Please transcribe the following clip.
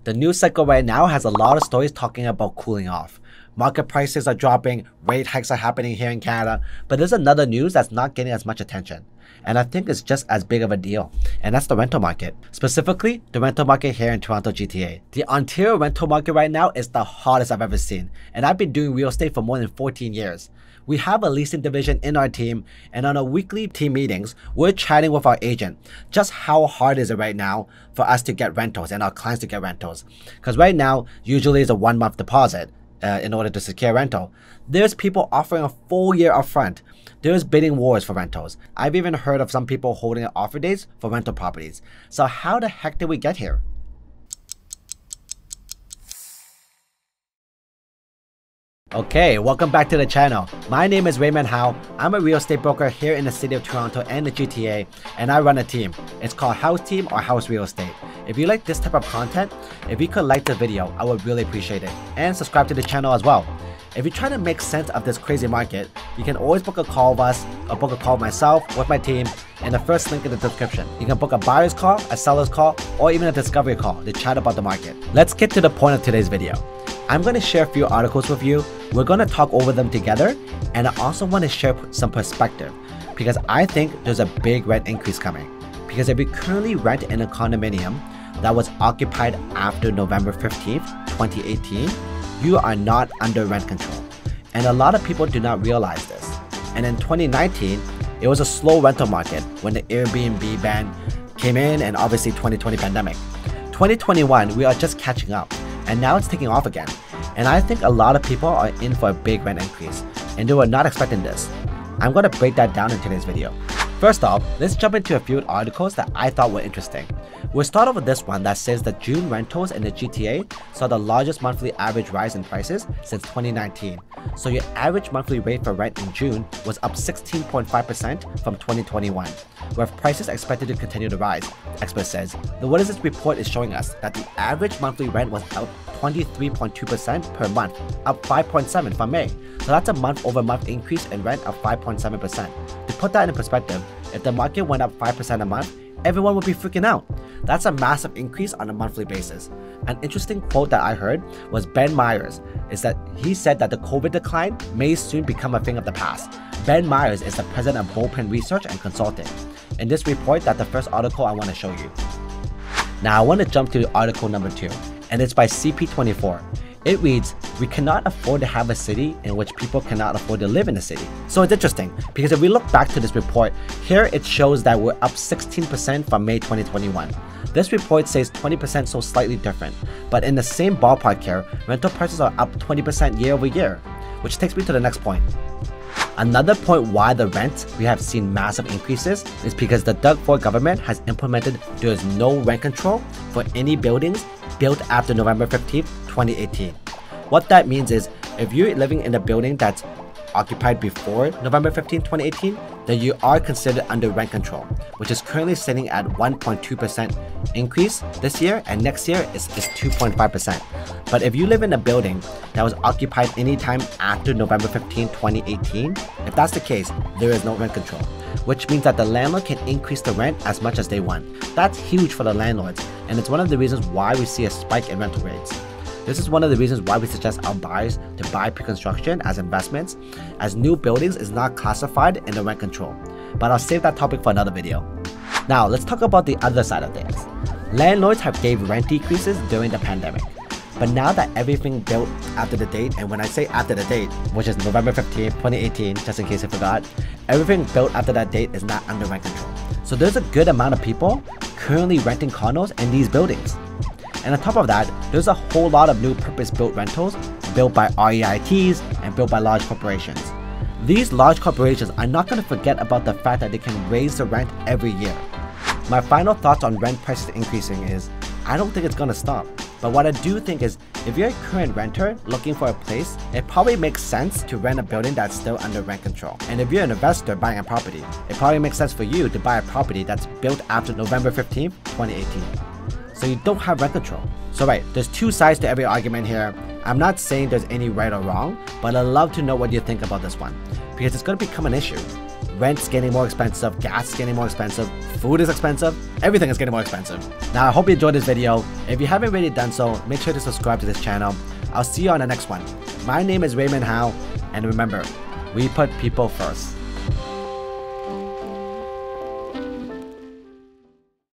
The news cycle right now has a lot of stories talking about cooling off. Market prices are dropping, rate hikes are happening here in Canada, but there's another news that's not getting as much attention. And I think it's just as big of a deal, and that's the rental market. Specifically, the rental market here in Toronto GTA. The Ontario rental market right now is the hottest I've ever seen, and I've been doing real estate for more than 14 years. We have a leasing division in our team, and on our weekly team meetings, we're chatting with our agent just how hard is it right now for us to get rentals and our clients to get rentals. Because right now, usually it's a 1 month deposit in order to secure rental. There's people offering a full year upfront. There's bidding wars for rentals. I've even heard of some people holding offer days for rental properties. So how the heck did we get here? Okay, welcome back to the channel. My name is Raymond. I'm a real estate broker here in the city of Toronto and the GTA, and I run a team. It's called HAUS Team or HAUS Real Estate. If you like this type of content, if you could like the video, I would really appreciate it. And subscribe to the channel as well. If you're trying to make sense of this crazy market, you can always book a call with us or book a call with myself with my team in the first link in the description. You can book a buyer's call, a seller's call, or even a discovery call to chat about the market. Let's get to the point of today's video. I'm going to share a few articles with you. We're going to talk over them together, and I also want to share some perspective because I think there's a big rent increase coming. Because if you currently rent in a condominium that was occupied after November 15th, 2018, you are not under rent control. And a lot of people do not realize this. And in 2019, it was a slow rental market when the Airbnb ban came in, and obviously 2020 pandemic. 2021, we are just catching up, and now it's taking off again. And I think a lot of people are in for a big rent increase, and they were not expecting this. I'm going to break that down in today's video. First off, let's jump into a few articles that I thought were interesting. We'll start off with this one that says that June rentals in the GTA saw the largest monthly average rise in prices since 2019. So your average monthly rate for rent in June was up 16.5% from 2021, with prices expected to continue to rise, expert says. What is this report is showing us that the average monthly rent was up 23.2% per month, up 5.7% from May. So that's a month-over-month increase in rent of 5.7%. To put that in perspective, if the market went up 5% a month, everyone would be freaking out. That's a massive increase on a monthly basis. An interesting quote that I heard was Ben Myers, is that he said that the COVID decline may soon become a thing of the past. Ben Myers is the president of Bullpen Research and Consulting. In this report, that's the first article I want to show you. Now I want to jump to article number 2, and it's by CP24. It reads, "We cannot afford to have a city in which people cannot afford to live in a city." So it's interesting because if we look back to this report, here it shows that we're up 16% from May 2021. This report says 20%, so slightly different, but in the same ballpark here, rental prices are up 20% year over year, which takes me to the next point. Another point why the rent we have seen massive increases is because the Doug Ford government has implemented there is no rent control for any buildings built after November 15th, 2018. What that means is if you're living in a building that's occupied before November 15th, 2018, then you are considered under rent control, which is currently sitting at 1.2% increase this year, and next year is 2.5%. But if you live in a building that was occupied anytime after November 15th, 2018, if that's the case, there is no rent control, which means that the landlord can increase the rent as much as they want. That's huge for the landlords, and it's one of the reasons why we see a spike in rental rates. This is one of the reasons why we suggest our buyers to buy pre-construction as investments, as new buildings is not classified in the rent control. But I'll save that topic for another video. Now let's talk about the other side of things. Landlords have gave rent decreases during the pandemic. But now that everything built after the date, and when I say after the date, which is November 15th, 2018, just in case you forgot, everything built after that date is not under rent control. So there's a good amount of people currently renting condos in these buildings. And on top of that, there's a whole lot of new purpose-built rentals built by REITs and built by large corporations. These large corporations are not going to forget about the fact that they can raise the rent every year. My final thoughts on rent prices increasing is, I don't think it's going to stop. But what I do think is, if you're a current renter looking for a place, it probably makes sense to rent a building that's still under rent control. And if you're an investor buying a property, it probably makes sense for you to buy a property that's built after November 15th, 2018. So you don't have rent control. So right, there's two sides to every argument here. I'm not saying there's any right or wrong, but I'd love to know what you think about this one, because it's going to become an issue. Rent's getting more expensive, gas is getting more expensive, food is expensive, everything is getting more expensive. Now I hope you enjoyed this video. If you haven't already done so, make sure to subscribe to this channel. I'll see you on the next one. My name is Raymond Howe, and remember, we put people first.